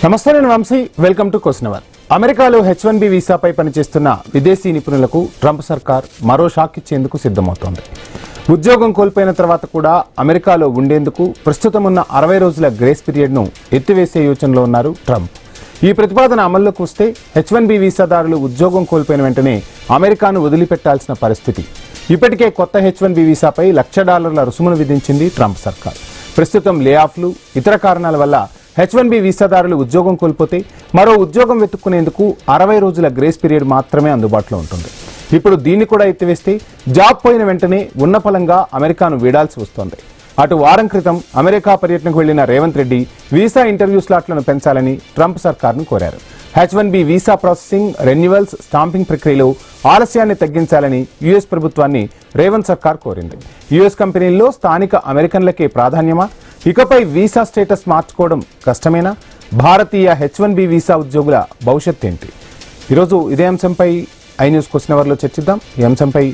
నమస్తే, నేను Vamsi. Welcome to question hour. అమెరికాలో H1B వీసాపై పనిచేస్తున్న విదేశీ నిపుణులకు ట్రంప్ సర్కార్ మరో షాక్ ఇచ్చేందుకు సిద్ధమవుతోంది. ఉద్యోగం కోల్పోయిన తర్వాత కూడా అమెరికాలో ఉండేందుకు ప్రస్తుతం ఉన్న 60 రోజుల గ్రేస్ పీరియడ్ను ఎత్తివేసే యోచనలో ఉన్నారు ట్రంప్. ఈ ప్రతిపాదన అమల్లోకి వస్తే H1B వీసాదారులు ఉద్యోగం కోల్పోయిన వెంటనే అమెరికాను వదిలిపెట్టాల్సిన పరిస్థితి. ఇప్పటికే కొత్త H1B వీసాపై $1,00,000 రుసుమును విధించింది ట్రంప్ సర్కార్. ప్రస్తుతం లే ఆఫ్లు, ఇతర కారణాల వల్ల H1B వీసాదారులు ఉద్యోగం కోల్పోతే మరో ఉద్యోగం వెతుక్కునేందుకు 60 రోజుల గ్రేస్ పీరియడ్ మాత్రమే అందుబాటులో ఉంటుంది. ఇప్పుడు దీన్ని కూడా ఎత్తివేస్తే జాబ్ పోయిన వెంటనే ఉన్నపలంగా అమెరికాను వీడాల్సి వస్తోంది. అటు వారం క్రితం అమెరికా పర్యటనకు వెళ్లిన రేవంత్ రెడ్డి వీసా ఇంటర్వ్యూ స్లాట్లను పెంచాలని ట్రంప్ సర్కార్ను కోరారు. H1B visa processing, renewals, stamping ప్రక్రియలో ఆలస్యాన్ని తగ్గించాలని యుఎస్ ప్రభుత్వాన్ని రేవంత్ సర్కార్ కోరింది. యుఎస్ కంపెనీల్లో స్థానిక అమెరికన్లకే ప్రాధాన్యమా? ఇకపై వీసా స్టేటస్ మార్చుకోవడం కష్టమేనా? భారతీయ H1B వీసా ఉద్యోగుల భవిష్యత్ ఏంటి? ఈరోజు ఇదే అంశంపై ఐ న్యూస్ క్వశ్చన్ అవర్లో చర్చిద్దాం. ఈ అంశంపై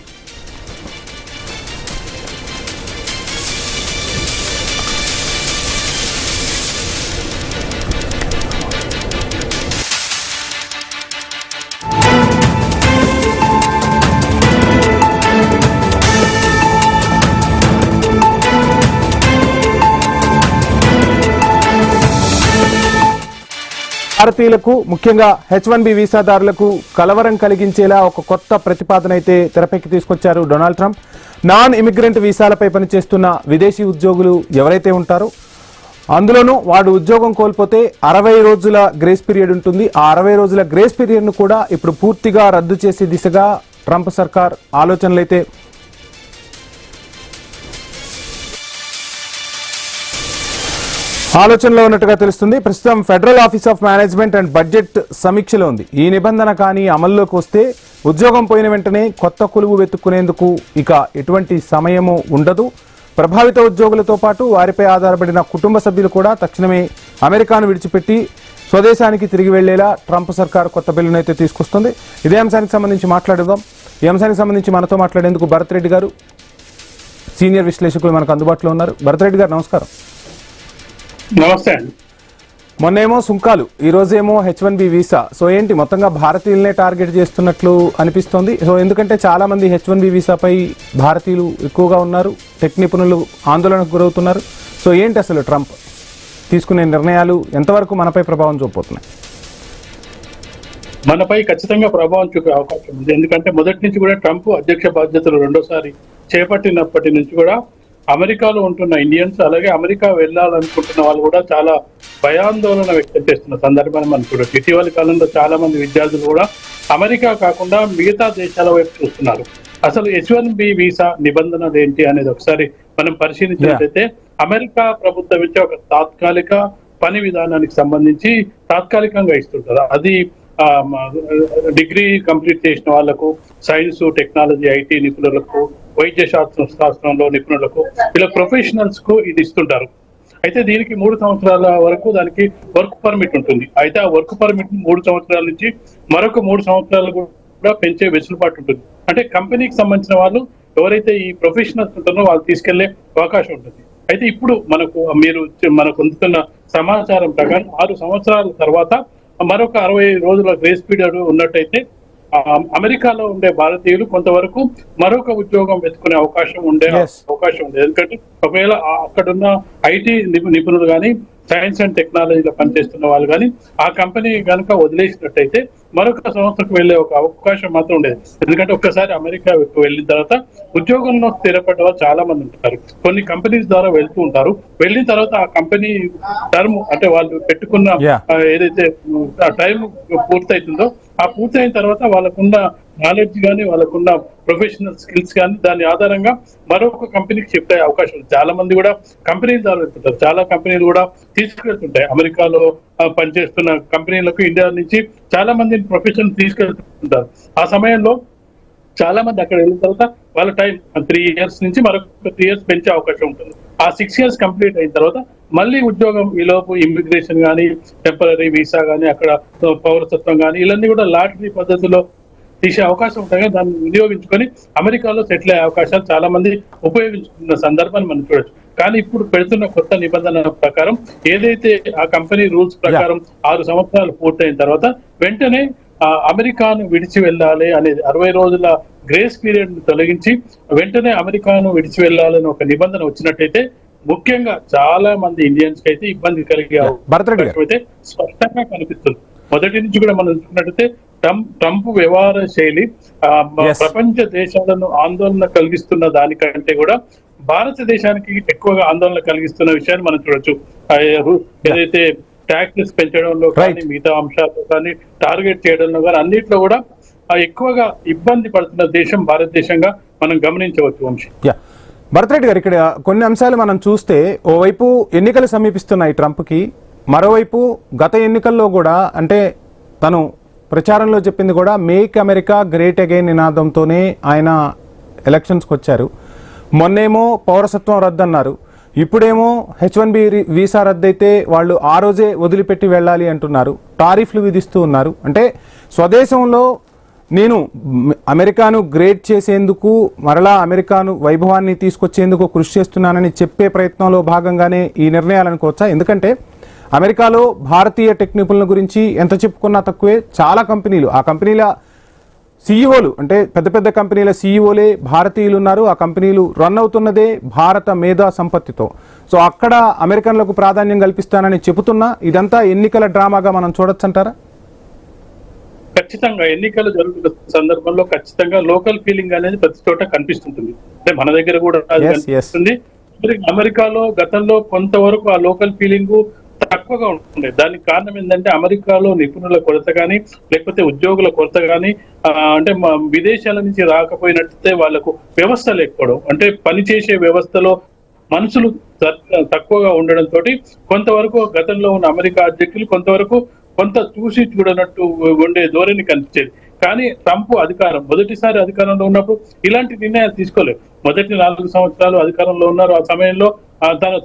భారతీయులకు, ముఖ్యంగా H1B వీసాదారులకు కలవరం కలిగించేలా ఒక కొత్త ప్రతిపాదన అయితే తెరపైకి తీసుకొచ్చారు డొనాల్డ్ ట్రంప్. నాన్ ఇమిగ్రెంట్ వీసాలపై పనిచేస్తున్న విదేశీ ఉద్యోగులు ఎవరైతే ఉంటారో అందులోనూ వాడు ఉద్యోగం కోల్పోతే 60 రోజుల గ్రేస్ పీరియడ్ ఉంటుంది. ఆ 60 రోజుల గ్రేస్ పీరియడ్ను కూడా ఇప్పుడు పూర్తిగా రద్దు చేసే దిశగా ట్రంప్ సర్కార్ ఆలోచనలైతే ఆలోచనలో ఉన్నట్టుగా తెలుస్తుంది. ప్రస్తుతం federal office of management and budget సమీక్షలో ఉంది. ఈ నిబంధన కానీ అమల్లోకి వస్తే ఉద్యోగం పోయిన వెంటనే కొత్త కొలువు వెతుక్కునేందుకు ఇక ఎటువంటి సమయము ఉండదు. ప్రభావిత ఉద్యోగులతో పాటు వారిపై ఆధారపడిన కుటుంబ సభ్యులు కూడా తక్షణమే అమెరికాను విడిచిపెట్టి స్వదేశానికి తిరిగి వెళ్లేలా ట్రంప్ సర్కార్ కొత్త బిల్లును అయితే తీసుకొస్తుంది. ఇదే అంశానికి సంబంధించి మాట్లాడుదాం. ఈ అంశానికి సంబంధించి మనతో మాట్లాడేందుకు భరత్ రెడ్డి గారు, సీనియర్ విశ్లేషకులు మనకు అందుబాటులో ఉన్నారు. భరత్ రెడ్డి గారు నమస్కారం. నమస్తే అండి. మొన్నేమో సుంకాలు, ఈ రోజేమో H1B వీసా. సో ఏంటి, మొత్తంగా భారతీయులనే టార్గెట్ చేస్తున్నట్లు అనిపిస్తోంది. సో ఎందుకంటే చాలా మంది H1B వీసాపై భారతీయులు ఎక్కువగా ఉన్నారు. టెక్ నిపుణులు ఆందోళనకు గురవుతున్నారు. సో ఏంటి అసలు ట్రంప్ తీసుకునే నిర్ణయాలు ఎంతవరకు మనపై ప్రభావం చూపుతున్నాయి? మనపై ఖచ్చితంగా ప్రభావం చూపే అవకాశం ఉంది. ఎందుకంటే మొదటి నుంచి కూడా ట్రంప్ అధ్యక్ష బాధ్యతలు రెండోసారి చేపట్టినప్పటి నుంచి కూడా అమెరికాలో ఉంటున్న ఇండియన్స్, అలాగే అమెరికా వెళ్ళాలనుకుంటున్న వాళ్ళు కూడా చాలా భయాందోళన వ్యక్తం చేస్తున్న సందర్భాన్ని మనం చూడొచ్చు. ఇటీవలి కాలంలో చాలా మంది విద్యార్థులు కూడా అమెరికా కాకుండా మిగతా దేశాల వైపు చూస్తున్నారు. అసలు H1B వీసా నిబంధనలు ఏంటి అనేది ఒకసారి మనం పరిశీలించినట్లయితే, అమెరికా ప్రభుత్వం ఇచ్చే ఒక తాత్కాలిక పని విధానానికి సంబంధించి తాత్కాలికంగా ఇస్తుంటారు. అది డిగ్రీ కంప్లీట్ చేసిన వాళ్లకు, సైన్స్, టెక్నాలజీ, ఐటీ నిపుణులకు, వైద్య శాస్త్రంలో నిపుణులకు, ఇలా ప్రొఫెషనల్స్ కు ఇది ఇస్తుంటారు. అయితే దీనికి 3 సంవత్సరాల వరకు దానికి వర్క్ పర్మిట్ ఉంటుంది. అయితే ఆ వర్క్ పర్మిట్ 3 సంవత్సరాల నుంచి మరొక 3 సంవత్సరాలు కూడా పెంచే వెసులుబాటు ఉంటుంది. అంటే కంపెనీకి సంబంధించిన వాళ్ళు ఎవరైతే ఈ ప్రొఫెషనల్స్ ఉంటారో వాళ్ళు తీసుకెళ్లే అవకాశం ఉంటుంది. అయితే ఇప్పుడు మనకు అందుతున్న సమాచారం ప్రకారం 6 సంవత్సరాల తర్వాత మరొక 60 రోజుల గ్రేస్ పీరియడ్ ఉన్నట్టయితే అమెరికాలో ఉండే భారతీయులు కొంతవరకు మరొక ఉద్యోగం వెతుకునే అవకాశం ఉంది. ఎందుకంటే ఒకవేళ అక్కడున్న ఐటీ నిపుణులు కానీ, సైన్స్ అండ్ టెక్నాలజీలో పనిచేస్తున్న వాళ్ళు కానీ ఆ కంపెనీ కనుక వదిలేసినట్టయితే మరొక సంస్థకు వెళ్లే ఒక అవకాశం మాత్రం ఉండేది. ఎందుకంటే ఒక్కసారి అమెరికా వెళ్ళిన తర్వాత ఉద్యోగంలో స్థిరపడ్డ వాళ్ళు చాలా మంది ఉంటారు. కొన్ని కంపెనీస్ ద్వారా వెళ్తూ ఉంటారు. వెళ్ళిన తర్వాత ఆ కంపెనీ టర్మ్, అంటే వాళ్ళు పెట్టుకున్న ఏదైతే ఆ టైం పూర్తవుతుందో ఆ పూర్తయిన తర్వాత వాళ్ళకున్న నాలెడ్జ్ కానీ, వాళ్ళకున్న ప్రొఫెషనల్ స్కిల్స్ కానీ దాని ఆధారంగా మరొక కంపెనీకి షిఫ్ట్ అయ్యే అవకాశం ఉంది. చాలా మంది కూడా కంపెనీల ద్వారా వెళ్తుంటారు. చాలా కంపెనీలు కూడా తీసుకెళ్తుంటాయి. అమెరికాలో పనిచేస్తున్న కంపెనీలకు ఇండియా నుంచి చాలా మందిని ప్రొఫెషనల్ తీసుకెళ్తుంటారు. ఆ సమయంలో చాలా మంది అక్కడ వెళ్ళిన తర్వాత వాళ్ళ టైం 3 years నుంచి మరొక 3 years పెంచే అవకాశం ఉంటుంది. ఆ 6 years కంప్లీట్ అయిన తర్వాత మళ్ళీ ఉద్యోగం, ఈలోపు ఇమిగ్రేషన్ కానీ, టెంపరరీ వీసా కానీ, అక్కడ పౌరసత్వం కానీ ఇవన్నీ కూడా లాటరీ పద్ధతిలో తీసే అవకాశం ఉంటాయి. దాన్ని వినియోగించుకొని అమెరికాలో సెటిల్ అయ్యే అవకాశాలు చాలా మంది ఉపయోగించుకున్న సందర్భాన్ని మనం చూడొచ్చు. కానీ ఇప్పుడు పెడుతున్న కొత్త నిబంధనల ప్రకారం ఏదైతే ఆ కంపెనీ రూల్స్ ప్రకారం 6 సంవత్సరాలు పూర్తయిన తర్వాత వెంటనే అమెరికాను విడిచి వెళ్ళాలి అనేది 60 రోజుల గ్రేస్ పీరియడ్ తొలగించి వెంటనే అమెరికాను విడిచి వెళ్ళాలని ఒక నిబంధన వచ్చినట్టయితే ముఖ్యంగా చాలా మంది ఇండియన్స్ కి అయితే ఇబ్బంది కలిగే అవకాశం అయితే స్పష్టంగా కనిపిస్తుంది. మొదటి నుంచి కూడా మనం చూసుకున్నట్టయితే ట్రంప్ వ్యవహార శైలి ప్రపంచ దేశాలను ఆందోళన కలిగిస్తున్న దానికంటే కూడా భారతదేశానికి ఎక్కువగా ఆందోళన కలిగిస్తున్న విషయాన్ని మనం చూడొచ్చు. ఏదైతే ట్యాక్సెస్ పెంచడంలో కానీ మిగతా అంశాల్లో కానీ టార్గెట్ చేయడంలో కానీ అన్నిట్లో కూడా ఎక్కువగా ఇబ్బంది పడుతున్న దేశం భారతదేశంగా మనం గమనించవచ్చు. వంశీ భరత్ రెడ్డి గారు, ఇక్కడ కొన్ని అంశాలు మనం చూస్తే ఓవైపు ఎన్నికలు సమీపిస్తున్నాయి ట్రంప్కి, మరోవైపు గత ఎన్నికల్లో కూడా అంటే తను ప్రచారంలో చెప్పింది కూడా మేక్ అమెరికా గ్రేట్ అగైన్ నినాదంతోనే ఆయన ఎలక్షన్స్కి వచ్చారు. మొన్నేమో పౌరసత్వం రద్దన్నారు, ఇప్పుడేమో H1B వీసా రద్దయితే వాళ్ళు ఆ రోజే వదిలిపెట్టి వెళ్ళాలి అంటున్నారు, టారిఫ్లు విధిస్తూ ఉన్నారు. అంటే స్వదేశంలో నేను అమెరికాను గ్రేట్ చేసేందుకు, మరలా అమెరికాను వైభవాన్ని తీసుకొచ్చేందుకు కృషి చేస్తున్నానని చెప్పే ప్రయత్నంలో భాగంగానే ఈ నిర్ణయాలు అనుకోవచ్చా? ఎందుకంటే అమెరికాలో భారతీయ టెక్ నిపుణుల గురించి ఎంత చెప్పుకున్నా తక్కువే. చాలా కంపెనీలు, ఆ కంపెనీల సీఈఓలు అంటే పెద్ద పెద్ద కంపెనీల సీఈఓలే భారతీయులు ఉన్నారు. ఆ కంపెనీలు రన్ అవుతున్నదే భారత మేధా సంపత్తితో. సో అక్కడ అమెరికన్లకు ప్రాధాన్యం కల్పిస్తానని చెబుతున్నా ఇదంతా ఎన్నికల డ్రామాగా మనం చూడొచ్చంటారా? ఖచ్చితంగా ఎన్నికలు జరుగుతున్న సందర్భంలో ఖచ్చితంగా లోకల్ ఫీలింగ్ అనేది ప్రతి చోట కనిపిస్తుంటుంది. అంటే మన దగ్గర కూడా కనిపిస్తుంది. అమెరికాలో గతంలో కొంతవరకు ఆ లోకల్ ఫీలింగ్ తక్కువగా ఉంటుంది. దానికి కారణం ఏంటంటే అమెరికాలో నిపుణుల కొరత కానీ లేకపోతే ఉద్యోగుల కొరత కానీ అంటే విదేశాల నుంచి రాకపోయినట్లయితే వాళ్ళకు వ్యవస్థ లేకపోవడం, అంటే పనిచేసే వ్యవస్థలో మనుషులు తక్కువగా ఉండడంతో కొంతవరకు గతంలో ఉన్న అమెరికా అధ్యక్షులు కొంత చూసి చూడనట్టు ఉండే ధోరణి కనిపించేది. కానీ ట్రంప్ మొదటిసారి అధికారంలో ఉన్నప్పుడు ఇలాంటి నిర్ణయాలు తీసుకోలేదు. మొదటి 4 సంవత్సరాలు అధికారంలో ఉన్నారు. ఆ సమయంలో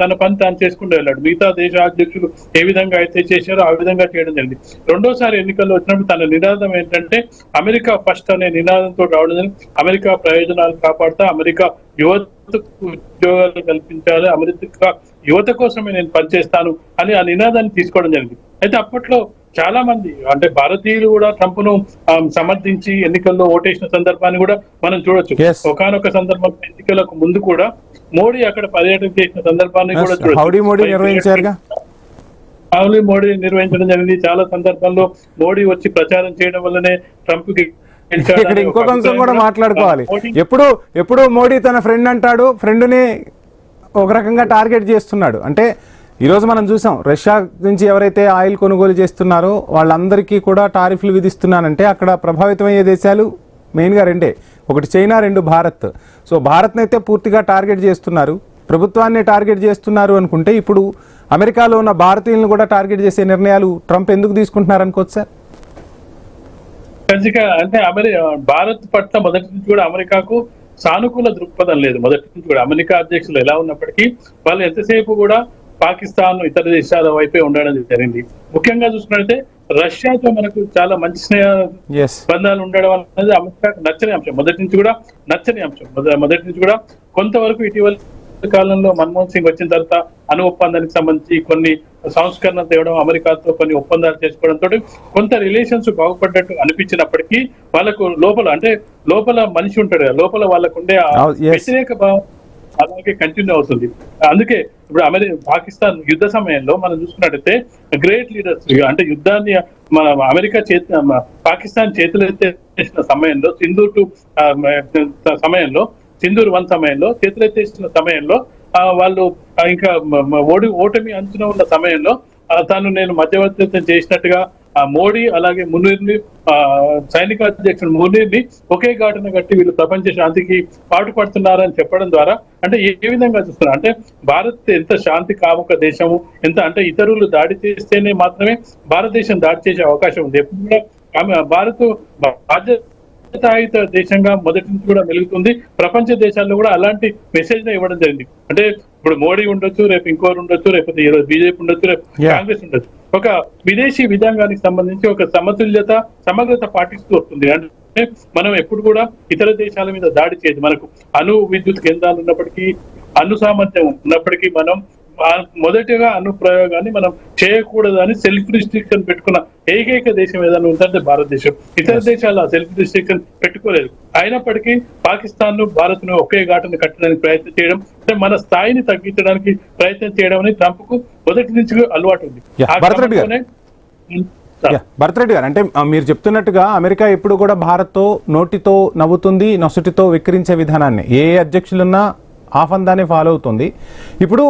తన పని తాను చేసుకుంటూ వెళ్ళాడు. మిగతా దేశ అధ్యక్షులు ఏ విధంగా అయితే చేశారో ఆ విధంగా చేయడం జరిగింది. రెండోసారి ఎన్నికల్లో వచ్చినప్పుడు తన నినాదం ఏంటంటే అమెరికా ఫస్ట్ అనే నినాదంతో రావడం జరిగింది. అమెరికా ప్రయోజనాలు కాపాడుతా, అమెరికా యువతకు ఉద్యోగాలు కల్పించాలి, అమెరికా యువత కోసమే నేను పనిచేస్తాను అని ఆ నినాదాన్ని తీసుకోవడం జరిగింది. అయితే అప్పట్లో చాలా మంది అంటే భారతీయులు కూడా ట్రంప్ ను సమర్థించి ఎన్నికల్లో ఓటేసిన సందర్భాన్ని కూడా మనం చూడొచ్చు. ఒకనొక సందర్భంలో ఎన్నికలకు ముందు కూడా మోడీ అక్కడ పర్యటన చేసిన సందర్భాన్ని కూడా చూడొచ్చు. హౌడీ మోడీ నిర్వహించడం జరిగింది. చాలా సందర్భాల్లో మోడీ వచ్చి ప్రచారం చేయడం వల్లనే ట్రంప్ కి ఇక్కడ ఇంకొక అంశం కూడా మాట్లాడుకోవాలి. ఎప్పుడు మోడీ తన ఫ్రెండ్ అంటాడు, ఫ్రెండ్ని ఒక రకంగా టార్గెట్ చేస్తున్నాడు. అంటే ఈరోజు మనం చూసాం, రష్యా నుంచి ఎవరైతే ఆయిల్ కొనుగోలు చేస్తున్నారో వాళ్ళందరికీ కూడా టారిఫ్లు విధిస్తున్నానంటే అక్కడ ప్రభావితమయ్యే దేశాలు మెయిన్గా రెండే, ఒకటి చైనా, 2 భారత్. సో భారత్ని అయితే పూర్తిగా టార్గెట్ చేస్తున్నారు, ప్రభుత్వాన్ని టార్గెట్ చేస్తున్నారు అనుకుంటే ఇప్పుడు అమెరికాలో ఉన్న భారతీయులను కూడా టార్గెట్ చేసే నిర్ణయాలు ట్రంప్ ఎందుకు తీసుకుంటున్నారు అనుకోవచ్చు సార్? అంటే భారత్ పట్ల మొదటి నుంచి కూడా అమెరికాకు సానుకూల దృక్పథం లేదు. మొదటి నుంచి కూడా అమెరికా అధ్యక్షులు ఎలా ఉన్నప్పటికీ వాళ్ళు ఎంతసేపు కూడా పాకిస్తాన్, ఇతర దేశాల వైపే ఉండడం జరిగింది. ముఖ్యంగా చూసుకున్నట్లయితే రష్యాతో మనకు చాలా మంచి స్నేహ బంధాలు ఉండడం అనేది అమెరికాకు నచ్చని అంశం. మొదటి నుంచి కూడా కొంతవరకు ఇటీవల కాలంలో మన్మోహన్ సింగ్ వచ్చిన తర్వాత అణు ఒప్పందానికి సంబంధించి కొన్ని సంస్కరణ తేవడం, అమెరికాతో కొన్ని ఒప్పందాలు చేసుకోవడంతో కొంత రిలేషన్స్ బాగుపడ్డట్టు అనిపించినప్పటికీ వాళ్ళకు లోపల మనిషి ఉంటాడు కదా, లోపల వాళ్ళకు ఉండే వ్యతిరేక భావం అలాగే కంటిన్యూ అవుతుంది. అందుకే ఇప్పుడు పాకిస్తాన్ యుద్ధ సమయంలో మనం చూసుకున్నట్టయితే గ్రేట్ లీడర్స్ అంటే యుద్ధాన్ని అమెరికా పాకిస్తాన్ చేతులెత్తేసిన సమయంలో సింధూర్ 1 సమయంలో చేతులెత్తేసిన సమయంలో వాళ్ళు ఇంకా ఓటమి అంచున ఉన్న సమయంలో నేను మధ్యవర్తిత్వం చేసినట్టుగా మోడీ అలాగే మునీర్ని సైనిక అధ్యక్షుడు మునీర్ని ఒకే ఘాటున కట్టి వీళ్ళు ప్రపంచ శాంతికి పాటుపడుతున్నారని చెప్పడం ద్వారా అంటే ఏ విధంగా చూస్తున్నారు అంటే భారత్ ఎంత శాంతి కాముక దేశము, ఎంత అంటే ఇతరులు దాడి చేస్తేనే మాత్రమే భారతదేశం దాడి చేసే అవకాశం ఉంది. ఎప్పుడు కూడా భారత్ బాధ్యతాయుత దేశంగా మొదటి నుంచి కూడా మెలుగుతుంది. ప్రపంచ దేశాల్లో కూడా అలాంటి మెసేజ్ ఇవ్వడం జరిగింది. అంటే ఇప్పుడు మోడీ ఉండొచ్చు, రేపు ఇంకోరు ఉండొచ్చు, రేపు ఈరోజు బీజేపీ ఉండొచ్చు, రేపు కాంగ్రెస్ ఉండొచ్చు. ఒక విదేశీ విధానానికి సంబంధించి ఒక సమగ్రత పాటిస్తూ వస్తుంది. అంటే మనం ఎప్పుడు కూడా ఇతర దేశాల మీద దాడి చేయదు. మనకు అణు విద్యుత్ కేంద్రాలు ఉన్నప్పటికీ, సామర్థ్యం ఉన్నప్పటికీ మనం మొదటిగా ప్రయోగాన్ని మనం చేయకూడదు అని సెల్ఫ్ రిస్ట్రిక్షన్ పెట్టుకున్న ఏకైక దేశం ఏదైనా ఉందంటే భారతదేశం. ఇతర దేశాలు ఆ సెల్ఫ్ రిస్ట్రిక్షన్ పెట్టుకోలేదు. అయినప్పటికీ పాకిస్తాన్ ను భారత్ ను ఒకే ఘాటును కట్టడానికి ప్రయత్నం చేయడం, అంటే మన స్థాయిని తగ్గించడానికి ప్రయత్నం చేయడం అనేది ట్రంప్ కు మొదటి నుంచి అలవాటు ఉంది. భరత్ రెడ్డి గారు, అంటే మీరు చెప్తున్నట్టుగా అమెరికా ఎప్పుడు కూడా భారత్తో నోటితో నవ్వుతుంది, నొసటితో వెక్కిరించే విధానాన్ని ఏ అధ్యక్షులున్నా ఆఫందానే ఫాలో అవుతుంది. ఇప్పుడు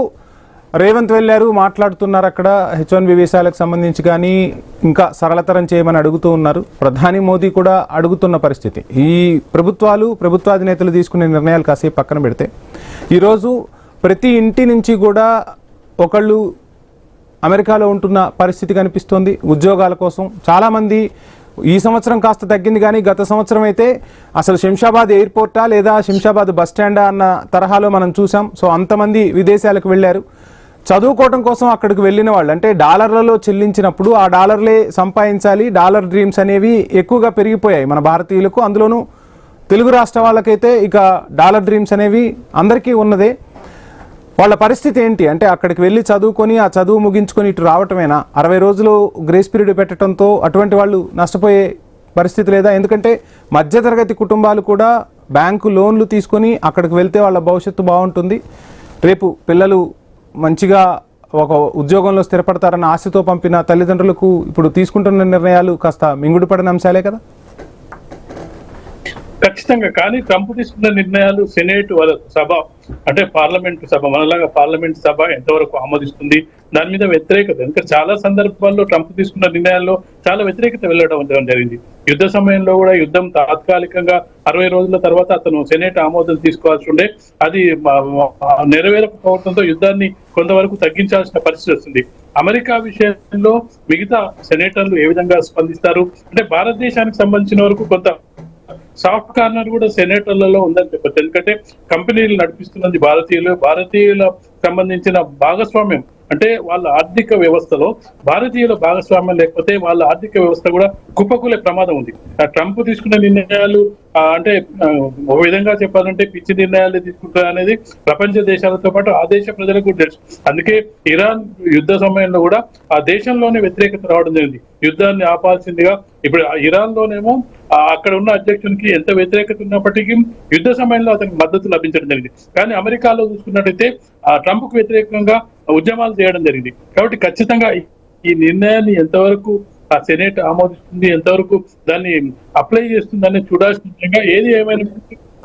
రేవంత్ వెళ్ళారు, మాట్లాడుతున్నారు, అక్కడ H1B వీసాలకు సంబంధించి కానీ ఇంకా సరళతరం చేయమని అడుగుతూ ఉన్నారు. ప్రధాని మోదీ కూడా అడుగుతున్న పరిస్థితి. ఈ ప్రభుత్వాధినేతలు తీసుకునే నిర్ణయాలు కాసేపు పక్కన పెడితే ఈరోజు ప్రతి ఇంటి నుంచి కూడా ఒకళ్ళు అమెరికాలో ఉంటున్న పరిస్థితి కనిపిస్తోంది. ఉద్యోగాల కోసం చాలామంది ఈ సంవత్సరం కాస్త తగ్గింది, కానీ గత సంవత్సరం అయితే అసలు శంషాబాద్ ఎయిర్పోర్టా లేదా శంషాబాద్ బస్ స్టాండా అన్న తరహాలో మనం చూసాం. సో అంతమంది విదేశాలకు వెళ్ళారు చదువుకోవటం కోసం. అక్కడికి వెళ్ళిన వాళ్ళు అంటే డాలర్లలో చెల్లించినప్పుడు ఆ డాలర్లే సంపాదించాలి, డాలర్ డ్రీమ్స్ అనేవి ఎక్కువగా పెరిగిపోయాయి మన భారతీయులకు. అందులోనూ తెలుగు రాష్ట్ర వాళ్ళకైతే ఇక డాలర్ డ్రీమ్స్ అనేవి అందరికీ ఉన్నదే. వాళ్ళ పరిస్థితి ఏంటి అంటే అక్కడికి వెళ్ళి చదువుకొని ఆ చదువు ముగించుకొని ఇటు రావటమేనా? 60 రోజులు గ్రేస్ పీరియడ్ పెట్టడంతో అటువంటి వాళ్ళు నష్టపోయే పరిస్థితి లేదా? ఎందుకంటే మధ్యతరగతి కుటుంబాలు కూడా బ్యాంకు లోన్లు తీసుకొని అక్కడికి వెళ్తే వాళ్ళ భవిష్యత్తు బాగుంటుంది, రేపు పిల్లలు మంచిగా ఒక ఉద్యోగంలో స్థిరపడతారన్న ఆశతో పంపిన తల్లిదండ్రులకు ఇప్పుడు తీసుకుంటున్న నిర్ణయాలు కాస్త మింగుడుపడిన అంశాలే కదా. ఖచ్చితంగా. కానీ ట్రంప్ తీసుకున్న నిర్ణయాలు సెనేట్ వాళ్ళ సభ అంటే పార్లమెంట్ సభ, మనలాగా పార్లమెంట్ సభ ఎంతవరకు ఆమోదిస్తుంది, దాని మీద వ్యతిరేకత. ఇంకా చాలా సందర్భాల్లో ట్రంప్ తీసుకున్న నిర్ణయాల్లో చాలా వ్యతిరేకత వెళ్ళడం జరిగింది. యుద్ధ సమయంలో కూడా యుద్ధం తాత్కాలికంగా 60 రోజుల తర్వాత అతను సెనేట్ ఆమోదం తీసుకోవాల్సి ఉండే, అది నెరవేరకపోవడంతో యుద్ధాన్ని కొంతవరకు తగ్గించాల్సిన పరిస్థితి వస్తుంది. అమెరికా విషయంలో మిగతా సెనేటర్లు ఏ విధంగా స్పందిస్తారు అంటే భారతదేశానికి సంబంధించిన వరకు కొంత సాఫ్ట్ కార్నర్ కూడా సెనేటర్లలో ఉందని చెప్పచ్చు. ఎందుకంటే కంపెనీలు నడిపిస్తున్నది భారతీయుల సంబంధించిన భాగస్వామ్యం, అంటే వాళ్ళ ఆర్థిక వ్యవస్థలో భారతీయుల భాగస్వామ్యం లేకపోతే వాళ్ళ ఆర్థిక వ్యవస్థ కూడా కుప్పకూలే ప్రమాదం ఉంది. ట్రంప్ తీసుకున్న నిర్ణయాలు అంటే ఒక విధంగా చెప్పాలంటే పిచ్చి నిర్ణయాలు తీసుకుంటారు అనేది ప్రపంచ దేశాలతో పాటు ఆ దేశ ప్రజలకు కూడా తెలుసు. అందుకే ఇరాన్ యుద్ధ సమయంలో కూడా ఆ దేశంలోనే వ్యతిరేకత రావడం జరిగింది. యుద్ధాన్ని ఆపాల్సిందిగా ఇప్పుడు ఇరాన్ లోనేమో అక్కడ ఉన్న అధ్యక్షునికి ఎంత వ్యతిరేకత ఉన్నప్పటికీ యుద్ధ సమయంలో అతనికి మద్దతు లభించడం జరిగింది. కానీ అమెరికాలో చూసుకున్నట్టయితే ట్రంప్ కు వ్యతిరేకంగా ఉద్యమాలు చేయడం జరిగింది. కాబట్టి ఖచ్చితంగా ఈ నిర్ణయాన్ని ఎంతవరకు ఆ సెనేట్ ఆమోదిస్తుంది, ఎంతవరకు దాన్ని అప్లై చేస్తుందని చూడాల్సిన విధంగా ఏది ఏమైనా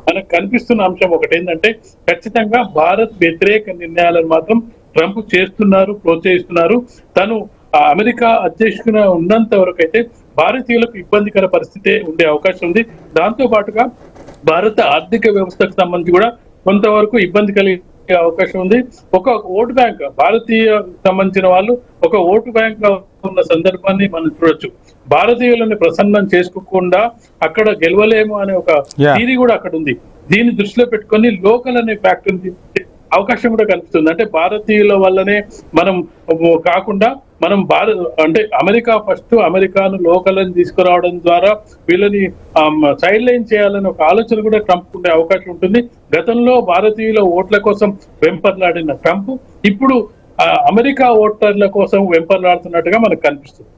మనకు కనిపిస్తున్న అంశం ఒకటి ఏంటంటే ఖచ్చితంగా భారత్ వ్యతిరేక నిర్ణయాలను మాత్రం ట్రంప్ చేస్తున్నారు, ప్రోత్సహిస్తున్నారు. తను అమెరికా అధ్యక్షుడిగా ఉన్నంత వరకు అయితే భారతీయులకు ఇబ్బందికర పరిస్థితి ఉండే అవకాశం ఉంది. దాంతో పాటుగా భారత ఆర్థిక వ్యవస్థకు సంబంధించి కూడా కొంతవరకు ఇబ్బంది కలిగే అవకాశం ఉంది. ఒక ఓటు బ్యాంక్ భారతీయ సంబంధించిన వాళ్ళు ఒక ఓటు బ్యాంక్ గా ఉన్న సందర్భాన్ని మనం చూడొచ్చు. భారతీయులను ప్రసన్నం చేసుకోకుండా అక్కడ గెలవలేము అనే ఒక థీరీ కూడా అక్కడ ఉంది. దీన్ని దృష్టిలో పెట్టుకొని లోకల్ అనే ఫ్యాక్టరీ అవకాశం కూడా కనిపిస్తుంది. అంటే భారతీయుల వల్లనే మనం కాకుండా మనం అంటే అమెరికా ఫస్ట్ అమెరికాను లోకల్ అని తీసుకురావడం ద్వారా వీళ్ళని సైడ్ లైన్ చేయాలని ఒక ఆలోచన కూడా ట్రంప్ ఉండే అవకాశం ఉంటుంది. గతంలో భారతీయుల ఓట్ల కోసం వెంపర్లాడిన ట్రంప్ ఇప్పుడు అమెరికా ఓటర్ల కోసం వెంపర్లాడుతున్నట్టుగా మనకు కనిపిస్తుంది.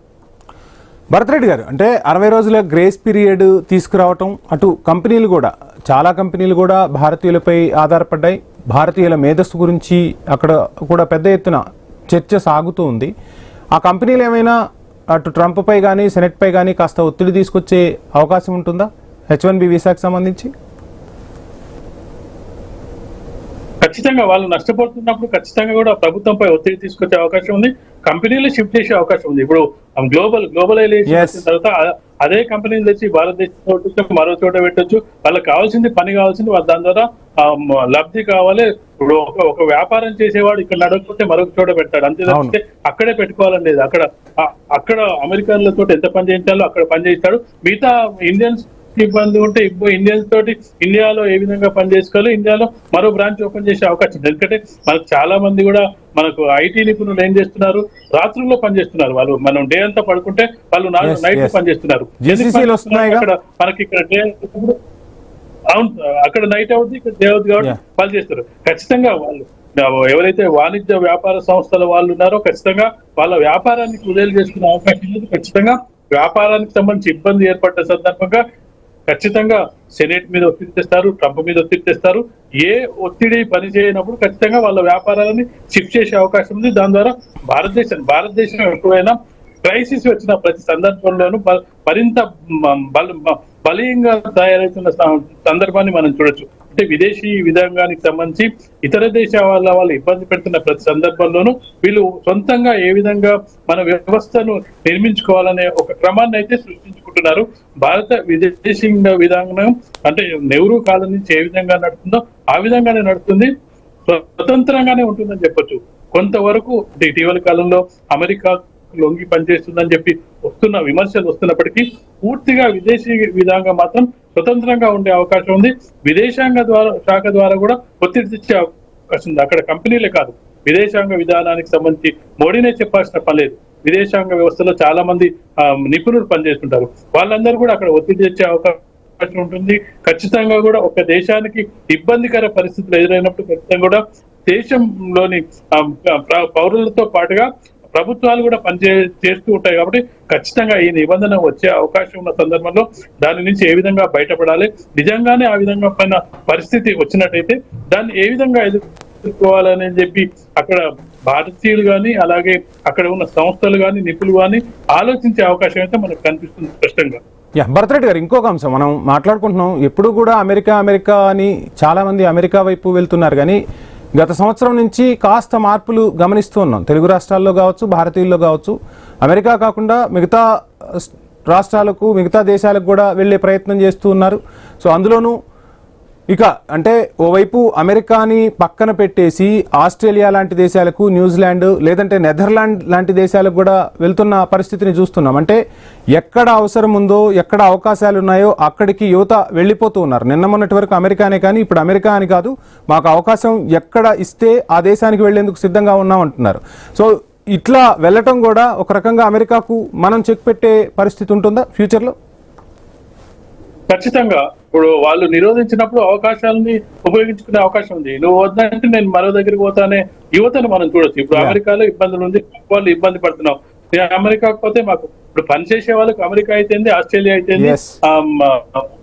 భరత్ రెడ్డి గారు, అంటే 60 రోజుల గ్రేస్ పీరియడ్ తీసుకురావటం, అటు కంపెనీలు కూడా చాలా కంపెనీలు కూడా భారతీయులపై ఆధారపడ్డాయి. భారతీయుల మేధస్సు గురించి అక్కడ కూడా పెద్ద ఎత్తున చర్చ సాగుతూ ఉంది. ఆ కంపెనీలు ఏమైనా అటు ట్రంప్ పై కానీ సెనెట్ పై కానీ కాస్త ఒత్తిడి తీసుకొచ్చే అవకాశం ఉంటుందా H1B వీసాకు సంబంధించి? ఖచ్చితంగా వాళ్ళు నష్టపోతున్నప్పుడు ఖచ్చితంగా కూడా ప్రభుత్వంపై ఒత్తిడి తీసుకొచ్చే అవకాశం ఉంది. కంపెనీలు షిఫ్ట్ చేసే అవకాశం ఉంది. ఇప్పుడు గ్లోబలైజేషన్ వచ్చిన తర్వాత అదే కంపెనీలు తెచ్చి భారతదేశం మరో చోట పెట్టొచ్చు. వాళ్ళకి కావాల్సింది పని కావాల్సింది, వాళ్ళు దాని ద్వారా లబ్ధి కావాలి. ఇప్పుడు ఒక వ్యాపారం చేసేవాడు ఇక్కడ నడవకపోతే మరొక చోట పెడతాడు, అంతే తప్పితే అక్కడే పెట్టుకోవాలని లేదు. అక్కడ అమెరికన్లతో ఎంత పని చేయించాలో అక్కడ పని చేయిస్తాడు. మిగతా ఇండియన్స్ ఇబ్బంది ఉంటే ఇండియన్స్ తోటి ఇండియాలో ఏ విధంగా పని చేసుకోవాలో ఇండియాలో మరో బ్రాంచ్ ఓపెన్ చేసే అవకాశం ఉంది. ఎందుకంటే మనకు చాలా మంది కూడా మనకు ఐటీ నిపుణులు ఏం చేస్తున్నారు, రాత్రుల్లో పనిచేస్తున్నారు. వాళ్ళు మనం డే అంతా పడుకుంటే వాళ్ళు నైట్ పనిచేస్తున్నారు. అక్కడ మనకి ఇక్కడ డే అవును, అక్కడ నైట్ అవుతుంది, ఇక్కడ డే అవుతుంది కాబట్టి వాళ్ళు చేస్తారు. ఖచ్చితంగా వాళ్ళు ఎవరైతే వాణిజ్య వ్యాపార సంస్థల వాళ్ళు ఉన్నారో ఖచ్చితంగా వాళ్ళ వ్యాపారాన్ని కుదేలు చేసుకునే అవకాశం లేదు. ఖచ్చితంగా వ్యాపారానికి సంబంధించి ఇబ్బంది ఏర్పడ్డ సందర్భంగా ఖచ్చితంగా సెనేట్ మీద ఒత్తిడి తెస్తారు, ట్రంప్ మీద ఒత్తిడి తెస్తారు. ఏ ఒత్తిడి పని చేయనప్పుడు ఖచ్చితంగా వాళ్ళ వ్యాపారాన్ని షిఫ్ట్ చేసే అవకాశం ఉంది. దాని ద్వారా భారతదేశం ఎప్పుడైనా క్రైసిస్ వచ్చిన ప్రతి సందర్భంలోనూ మరింత బలీయంగా తయారవుతున్న సందర్భాన్ని మనం చూడొచ్చు. అంటే విదేశీ విధానానికి సంబంధించి ఇతర దేశాల వాళ్ళు ఇబ్బంది పెడుతున్న ప్రతి సందర్భంలోనూ వీళ్ళు సొంతంగా ఏ విధంగా మన వ్యవస్థను నిర్మించుకోవాలనే ఒక క్రమాన్ని అయితే సృష్టించుకుంటున్నారు. భారత విదేశీ విధానం అంటే నెహ్రూ కాలం నుంచి ఏ విధంగా నడుతుందో ఆ విధంగానే నడుస్తుంది, స్వతంత్రంగానే ఉంటుందని చెప్పొచ్చు. కొంతవరకు ఇటీవల కాలంలో అమెరికా లొంగి పనిచేస్తుందని చెప్పి వస్తున్న విమర్శలు వస్తున్నప్పటికీ పూర్తిగా విదేశీ విధానం మాత్రం స్వతంత్రంగా ఉండే అవకాశం ఉంది. విదేశాంగ శాఖ ద్వారా కూడా ఒత్తిడి తెచ్చే అవకాశం ఉంది. అక్కడ కంపెనీలే కాదు, విదేశాంగ విధానానికి సంబంధించి మోడీనే చెప్పాల్సిన పని లేదు. విదేశాంగ వ్యవస్థలో చాలా మంది నిపుణులు పనిచేస్తుంటారు, వాళ్ళందరూ కూడా అక్కడ ఒత్తిడి తెచ్చే అవకాశం ఉంటుంది. ఖచ్చితంగా కూడా ఒక దేశానికి ఇబ్బందికర పరిస్థితులు ఎదురైనప్పుడు ఖచ్చితంగా కూడా దేశంలోని పౌరులతో పాటుగా ప్రభుత్వాలు కూడా చేస్తూ ఉంటాయి. కాబట్టి ఖచ్చితంగా ఈ నిబంధన వచ్చే అవకాశం ఉన్న సందర్భంలో దాని నుంచి ఏ విధంగా బయటపడాలి, నిజంగానే ఆ విధంగా పైన పరిస్థితి వచ్చినట్టయితే దాన్ని ఏ విధంగా ఎదుర్కోవాలని చెప్పి అక్కడ భారతీయులు కానీ అలాగే అక్కడ ఉన్న సంస్థలు కానీ నిపుణులు కానీ ఆలోచించే అవకాశం అయితే మనకు కనిపిస్తుంది స్పష్టంగా. భరత్ రెడ్డి గారు, ఇంకొక అంశం మనం మాట్లాడుకుంటున్నాం. ఎప్పుడు కూడా అమెరికా అని చాలా మంది అమెరికా వైపు వెళ్తున్నారు, కానీ గత సంవత్సరం నుంచి కాస్త మార్పులు గమనిస్తూ ఉన్నాం. తెలుగు రాష్ట్రాల్లో కావచ్చు, భారతీయుల్లో కావచ్చు, అమెరికా కాకుండా మిగతా రాష్ట్రాలకు మిగతా దేశాలకు కూడా వెళ్ళే ప్రయత్నం చేస్తూ ఉన్నారు. సో అందులోనూ ఇక అంటే ఓవైపు అమెరికాని పక్కన పెట్టేసి ఆస్ట్రేలియా లాంటి దేశాలకు, న్యూజిలాండ్ లేదంటే నెదర్లాండ్ లాంటి దేశాలకు కూడా వెళ్తున్న పరిస్థితిని చూస్తున్నాం. అంటే ఎక్కడ అవసరం ఉందో, ఎక్కడ అవకాశాలు ఉన్నాయో అక్కడికి యువత వెళ్ళిపోతూ ఉన్నారు. నిన్న మొన్నటి వరకు అమెరికానే, కానీ ఇప్పుడు అమెరికా అని కాదు, మాకు అవకాశం ఎక్కడ ఇస్తే ఆ దేశానికి వెళ్లేందుకు సిద్ధంగా ఉన్నామంటున్నారు. సో ఇట్లా వెళ్ళటం కూడా ఒక రకంగా అమెరికాకు మనం చెక్ పెట్టే పరిస్థితి ఉంటుందా ఫ్యూచర్లో? ఖచ్చితంగా ఇప్పుడు వాళ్ళు నిరోధించినప్పుడు అవకాశాలని ఉపయోగించుకునే అవకాశం ఉంది. నువ్వు వద్దంటే నేను మరో దగ్గరికి పోతానే యువతను మనం చూడొచ్చు. ఇప్పుడు అమెరికాలో ఇబ్బందులు ఉంది, వాళ్ళు ఇబ్బంది పడుతున్నాం. అమెరికాకు పోతే మాకు ఇప్పుడు పనిచేసే వాళ్ళకి అమెరికా అయితేంది, ఆస్ట్రేలియా అయితేంది,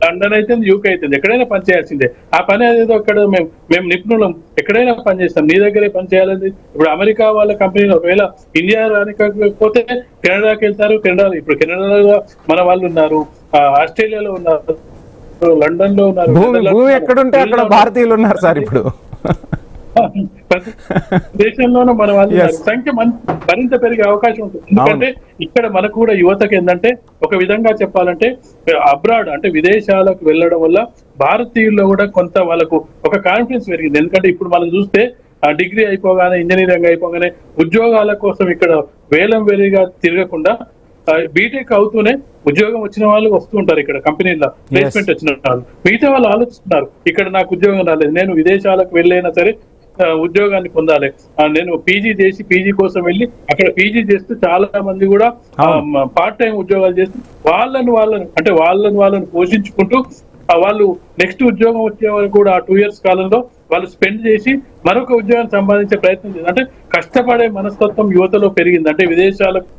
లండన్ అయితేంది, యూకే అయితేంది, ఎక్కడైనా పని చేయాల్సిందే. ఆ పని అదేదో అక్కడ మేము నిపుణులం, ఎక్కడైనా పని చేస్తాం, నీ దగ్గరే పని చేయాలని. ఇప్పుడు అమెరికా వాళ్ళ కంపెనీలు ఒకవేళ ఇండియా రానికపోతే కెనడాకి వెళ్తారు. ఇప్పుడు కెనడాలో మన వాళ్ళు ఉన్నారు, ఆస్ట్రేలియాలో ఉన్నారు, లండన్ లో ఉన్నారు. భూమి ఎక్కడుంటే అక్కడ భారతీయులు ఉన్నారు సార్. ఇప్పుడు దేశంలోనూ మన వాళ్ళ సంఖ్య మరింత పెరిగే అవకాశం ఉంటుంది. ఎందుకంటే ఇక్కడ మనకు కూడా యువతకు ఏంటంటే ఒక విధంగా చెప్పాలంటే అబ్రాడ్ అంటే విదేశాలకు వెళ్ళడం వల్ల భారతీయుల్లో కూడా కొంత వాళ్ళకు ఒక కాన్ఫిడెన్స్ పెరిగింది. ఎందుకంటే ఇప్పుడు మనం చూస్తే డిగ్రీ అయిపోగానే, ఇంజనీరింగ్ అయిపోగానే ఉద్యోగాల కోసం ఇక్కడ వేలం వేలిగా తిరగకుండా బీటెక్ అవుతూనే ఉద్యోగం వచ్చిన వాళ్ళు వస్తూ ఉంటారు. ఇక్కడ కంపెనీలో ప్లేస్మెంట్ వచ్చిన వాళ్ళు మిగతా వాళ్ళు ఆలోచిస్తున్నారు, ఇక్కడ నాకు ఉద్యోగం రాలేదు, నేను విదేశాలకు వెళ్ళైనా సరే ఉద్యోగాన్ని పొందాలి, నేను పీజీ కోసం వెళ్ళి అక్కడ పీజీ చేస్తూ చాలా మంది కూడా పార్ట్ టైం ఉద్యోగాలు చేస్తూ వాళ్ళని పోషించుకుంటూ వాళ్ళు నెక్స్ట్ ఉద్యోగం వచ్చే వరకు కూడా ఆ 2 years కాలంలో వాళ్ళు స్పెండ్ చేసి మరొక ఉద్యోగాన్ని సంపాదించే ప్రయత్నం చేయాలి. అంటే కష్టపడే మనస్తత్వం యువతలో పెరిగింది. అంటే విదేశాలకు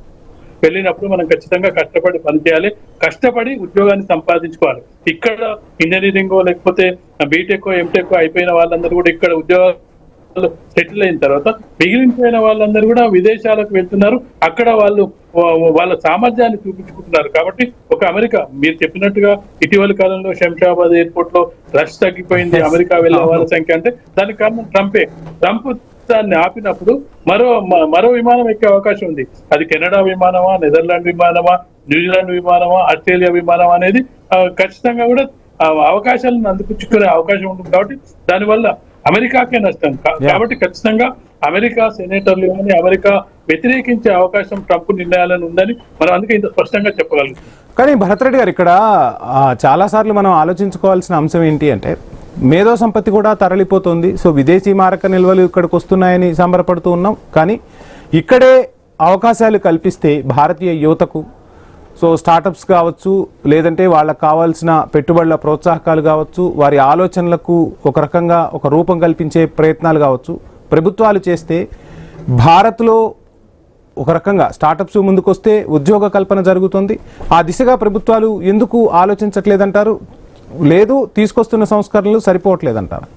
వెళ్ళినప్పుడు మనం ఖచ్చితంగా కష్టపడి పనిచేయాలి, కష్టపడి ఉద్యోగాన్ని సంపాదించుకోవాలి. ఇక్కడ ఇంజనీరింగ్ లేకపోతే బీటెక్ ఎంటెక్ అయిపోయిన వాళ్ళందరూ కూడా ఇక్కడ ఉద్యోగాలు సెటిల్ అయిన తర్వాత మిగిలిపోయిన వాళ్ళందరూ కూడా విదేశాలకు వెళ్తున్నారు. అక్కడ వాళ్ళు వాళ్ళ సామర్థ్యాన్ని చూపించుకుంటున్నారు. కాబట్టి ఒక అమెరికా మీరు చెప్పినట్టుగా ఇటీవల కాలంలో శంషాబాద్ ఎయిర్పోర్ట్ లో రష్ తగ్గిపోయింది, అమెరికా వెళ్ళే వాళ్ళ సంఖ్య. అంటే దానికి కారణం ట్రంప్ దాన్ని ఆపినప్పుడు మరో విమానం ఎక్కే అవకాశం ఉంది. అది కెనడా విమానమా, నెదర్లాండ్ విమానమా, న్యూజిలాండ్ విమానమా, ఆస్ట్రేలియా విమానమా అనేది ఖచ్చితంగా కూడా అవకాశాలను అందిపుచ్చుకునే అవకాశం ఉంటుంది. కాబట్టి దానివల్ల అమెరికాకే నష్టం. కాబట్టి ఖచ్చితంగా అమెరికా సెనేటర్లు కానీ అమెరికా వ్యతిరేకించే అవకాశం ట్రంప్ నిర్ణయాలను ఉందని మనం అందుకే ఇంత స్పష్టంగా చెప్పగలుగుతాం. కానీ భరత్ రెడ్డి గారు, ఇక్కడ చాలా సార్లు మనం ఆలోచించుకోవాల్సిన అంశం ఏంటి అంటే మేధో సంపత్తి కూడా తరలిపోతుంది. సో విదేశీ మారక నిల్వలు ఇక్కడికి వస్తున్నాయని సంబరపడుతూ ఉన్నాం, కానీ ఇక్కడే అవకాశాలు కల్పిస్తే భారతీయ యువతకు సో స్టార్టప్స్ కావచ్చు, లేదంటే వాళ్ళకు కావాల్సిన పెట్టుబడుల ప్రోత్సాహకాలు కావచ్చు, వారి ఆలోచనలకు ఒక రకంగా ఒక రూపం కల్పించే ప్రయత్నాలు కావచ్చు ప్రభుత్వాలు చేస్తే భారత్లో ఒక రకంగా స్టార్టప్స్ ముందుకొస్తే ఉద్యోగ కల్పన జరుగుతుంది. ఆ దిశగా ప్రభుత్వాలు ఎందుకు ఆలోచించట్లేదంటారు? లేదు, తీసుకొస్తున్న సంస్కరణలు సరిపోవట్లేదంటారు?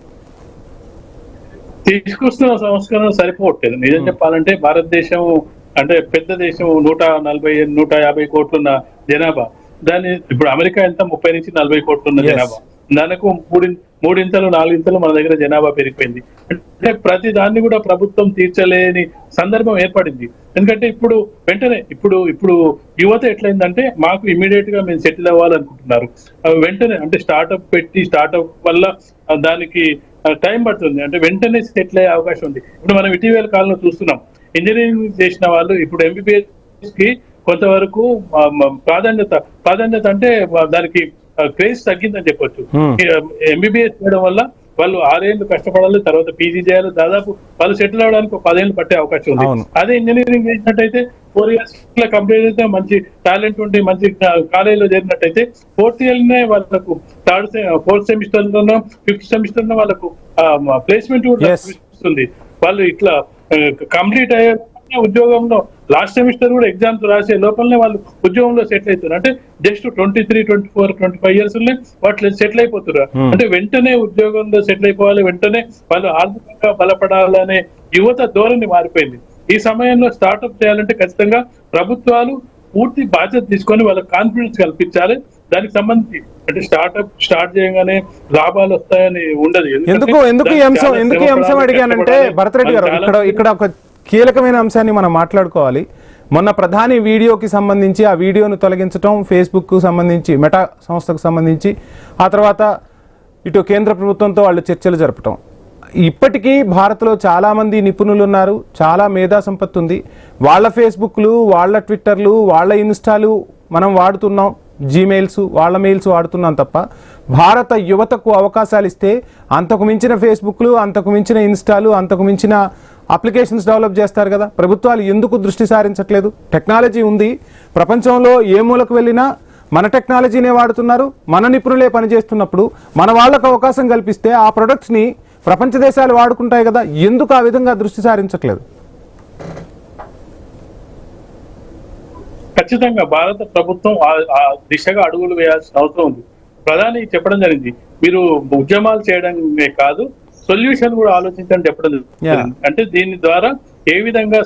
తీసుకొస్తున్న సంస్కరణలు సరిపోవట్లేదు. నిజం చెప్పాలంటే భారతదేశం అంటే పెద్ద దేశం, 150 కోట్లున్న జనాభా. దాన్ని ఇప్పుడు అమెరికా ఎంత 30 నుంచి 40 కోట్లున్న జనాభా, దానికి మూడింతలు 4 మన దగ్గర జనాభా పెరిగిపోయింది. అంటే ప్రతి దాన్ని కూడా ప్రభుత్వం తీర్చలేని సందర్భం ఏర్పడింది. ఎందుకంటే ఇప్పుడు వెంటనే ఇప్పుడు యువత ఎట్లయిందంటే మాకు ఇమీడియట్ గా మేము సెటిల్ అవ్వాలనుకుంటున్నారు. వెంటనే అంటే స్టార్ట్అప్ వల్ల దానికి టైం పడుతుంది. అంటే వెంటనే సెటిల్ అయ్యే అవకాశం ఉంది. ఇప్పుడు మనం ఇటీవల కాలంలో చూస్తున్నాం, ఇంజనీరింగ్ చేసిన వాళ్ళు ఇప్పుడు ఎంబీబీఎస్ కి కొంతవరకు ప్రాధాన్యత అంటే దానికి క్రేజ్ తగ్గిందని చెప్పొచ్చు. ఎంబీబీఎస్ చేయడం వల్ల వాళ్ళు 6 ఏళ్ళు కష్టపడాలి, తర్వాత పీజీ చేయాలి, దాదాపు వాళ్ళు సెటిల్ అవడానికి 10 ఏళ్ళు పట్టే అవకాశం ఉంది. అదే ఇంజనీరింగ్ చేసినట్టయితే 4 years కంప్లీట్ అయితే మంచి టాలెంట్ ఉండి మంచి కాలేజీలో చేరినట్టయితే 4th year వాళ్ళకు 4th సెమిస్టర్ లోనో 5th సెమిస్టర్ లో వాళ్ళకు ప్లేస్మెంట్ కూడా ఇస్తుంది. వాళ్ళు ఇట్లా కంప్లీట్ అయ్యే ఉద్యోగంలో లాస్ట్ సెమిస్టర్ కూడా ఎగ్జామ్స్ రాసే లోపలనే వాళ్ళు ఉద్యోగంలో సెటిల్ అవుతున్నారు. అంటే జస్ట్ 23, 24, 25 years వాటిలో సెటిల్ అయిపోతున్నారు. అంటే వెంటనే ఉద్యోగంలో సెటిల్ అయిపోవాలి, వెంటనే వాళ్ళు ఆర్థికంగా బలపడాలనే యువత ధోరణి మారిపోయింది. ఈ సమయంలో స్టార్ట్అప్ చేయాలంటే ఖచ్చితంగా ప్రభుత్వాలు పూర్తి బాధ్యత తీసుకొని వాళ్ళకి కాన్ఫిడెన్స్ కల్పించాలి. దానికి సంబంధించి అంటే స్టార్ట్ చేయగానే లాభాలు వస్తాయని ఉండదు. ఎందుకు ఈ అంశం అడిగానంటే భరత్ రెడ్డి గారు, ఇక్కడ ఒక కీలకమైన అంశాన్ని మనం మాట్లాడుకోవాలి. మొన్న ప్రధాని వీడియోకి సంబంధించి ఆ వీడియోను తొలగించడం, ఫేస్బుక్కు సంబంధించి మెటా సంస్థకు సంబంధించి, ఆ తర్వాత ఇటు కేంద్ర ప్రభుత్వంతో వాళ్ళు చర్చలు జరపటం. ఇప్పటికీ భారత్లో చాలామంది నిపుణులు ఉన్నారు, చాలా మేధా సంపత్తి ఉంది. వాళ్ళ ఫేస్బుక్లు, వాళ్ళ ట్విట్టర్లు, వాళ్ళ ఇన్స్టాలు మనం వాడుతున్నాం, జీమెయిల్స్, వాళ్ళ మెయిల్స్ వాడుతున్నాం తప్ప భారత యువతకు అవకాశాలు ఇస్తే అంతకు మించిన ఫేస్బుక్లు, అంతకు మించిన ఇన్స్టాలు, అంతకు మించిన అప్లికేషన్స్ డెవలప్ చేస్తారు కదా. ప్రభుత్వాలు ఎందుకు దృష్టి సారించట్లేదు? టెక్నాలజీ ఉంది, ప్రపంచంలో ఏ మూలకు వెళ్ళినా మన టెక్నాలజీనే వాడుతున్నారు, మన నిపుణులే పనిచేస్తున్నప్పుడు మన వాళ్ళకు అవకాశం కల్పిస్తే ఆ ప్రొడక్ట్స్ని ప్రపంచ దేశాలు వాడుకుంటాయి కదా. ఎందుకు ఆ విధంగా దృష్టి సారించట్లేదు? ఖచ్చితంగా భారత ప్రభుత్వం ఆ దిశగా అడుగులు వేయాల్సిన అవసరం ఉంది. ప్రధాని చెప్పడం జరిగింది, మీరు ఉద్యమాలు చేయడమే కాదు సొల్యూషన్ కూడా ఆలోచించండి చెప్పడం జరిగింది. అంటే దీని ద్వారా ఏ విధంగా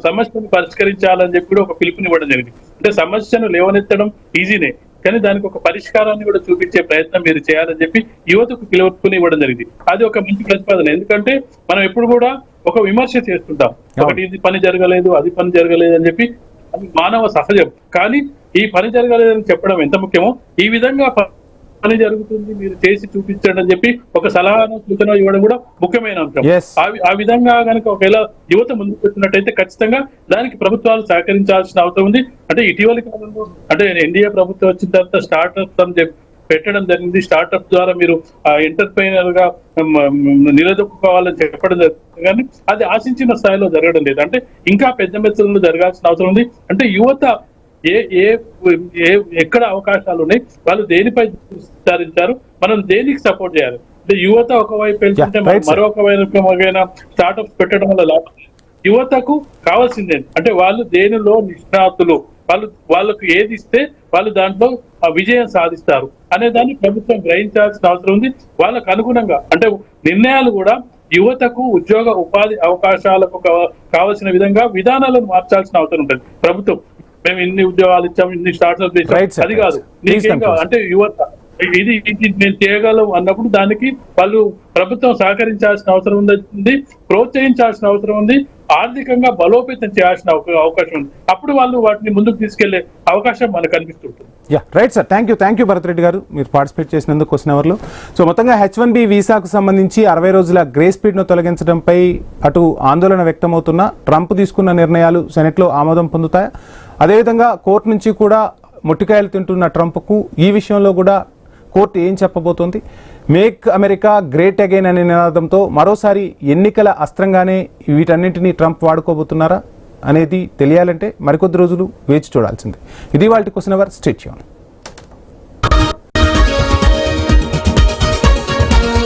సమస్యను పరిష్కరించాలని చెప్పి ఒక పిలుపునివ్వడం జరిగింది. అంటే సమస్యను లేవనెత్తడం ఈజీనే, కానీ దానికి ఒక పరిష్కారాన్ని కూడా చూపించే ప్రయత్నం మీరు చేయాలని చెప్పి యువతకు పిలుపుని ఇవ్వడం జరిగింది. అది ఒక మంచి ప్రతిపాదన. ఎందుకంటే మనం ఎప్పుడు కూడా ఒక విమర్శ చేస్తుంటాం, ఒకటి ఇది పని జరగలేదు, అది పని జరగలేదు అని చెప్పి, అది మానవ సహజం. కానీ ఈ పని జరగలేదని చెప్పడం ఎంత ముఖ్యమో, ఈ విధంగా పని జరుగుతుంది మీరు చేసి చూపించండి అని చెప్పి ఒక సలహాను సూచన ఇవ్వడం కూడా ముఖ్యమైన అంశం. ఆ విధంగా కనుక ఒకవేళ యువత ముందుకు వచ్చినట్టయితే ఖచ్చితంగా దానికి ప్రభుత్వాలు సహకరించాల్సిన అవసరం ఉంది. అంటే ఇటీవలి కాలంలో అంటే ఎన్డీఏ ప్రభుత్వం వచ్చిన తర్వాత స్టార్ట్అప్స్ అని పెట్టడం జరిగింది. స్టార్ట్అప్ ద్వారా మీరు ఎంటర్ప్రైనర్ గా నిలదొక్కుకోవాలని చెప్పడం జరిగింది, కానీ అది ఆశించిన స్థాయిలో జరగడం లేదు. అంటే ఇంకా పెద్ద మెత్తలు జరగాల్సిన అవసరం ఉంది. అంటే యువత ఎక్కడ అవకాశాలు ఉన్నాయి, వాళ్ళు దేనిపై విస్తరించారు, మనం దేనికి సపోర్ట్ చేయాలి. అంటే యువత ఒకవైపు వెళ్తుంటే మరొక వైపున స్టార్ట్అప్స్ పెట్టడం వల్ల లాభం. యువతకు కావాల్సిందే అంటే వాళ్ళు దేనిలో నిష్ణాతులు, వాళ్ళకు ఏది ఇస్తే వాళ్ళు దాంట్లో విజయం సాధిస్తారు అనే దాన్ని ప్రభుత్వం గ్రహించాల్సిన అవసరం ఉంది. వాళ్ళకు అనుగుణంగా అంటే నిర్ణయాలు కూడా యువతకు ఉపాధి అవకాశాలకు కావాల్సిన విధంగా విధానాలను మార్చాల్సిన అవసరం ఉంటుంది. ప్రభుత్వం మేము ఇన్ని ఉద్యోగాలు ఇచ్చాము, ఇన్ని స్టార్ట్అప్ ఇచ్చాము, అది కాదు నీకేం కావాలి అంటే యువత ఇది నేను చేయగలం అన్నప్పుడు దానికి వాళ్ళు ప్రభుత్వం సహకరించాల్సిన అవసరం ఉంది, ప్రోత్సహించాల్సిన అవసరం ఉంది, ఆర్థికంగా బలోపేతం చేయాల్సిన అవకాశం ఉంది. అప్పుడు వాళ్ళు వాటిని ముందుకు తీసుకెళ్లే అవకాశం మనకు కనిపిస్తుంటుంది. Right sir, thank you Bharath Reddy garu, మీరు పార్టిసిపేట్ చేసినందుకు క్వశ్చన్ అవర్లో. సో మొత్తంగా H1B వీసాకు సంబంధించి 60 రోజుల గ్రేస్ పీరియడ్ను తొలగించడంపై అటు ఆందోళన వ్యక్తమవుతున్న ట్రంప్ తీసుకున్న నిర్ణయాలు సెనెట్లో ఆమోదం పొందుతాయా? అదేవిధంగా కోర్టు నుంచి కూడా మొట్టికాయలు తింటున్న ట్రంప్కు ఈ విషయంలో కూడా కోర్టు ఏం చెప్పబోతోంది? మేక్ అమెరికా గ్రేట్ అగైన్ అనే నినాదంతో మరోసారి ఎన్నికల అస్త్రంగానే వీటన్నింటినీ ట్రంప్ వాడుకోబోతున్నారా అనేది తెలియాలంటే మరికొద్ది రోజులు వేచి చూడాల్సిందే. ఇది వాళ్ళ క్వశ్చన్ అవర్. Stay tune.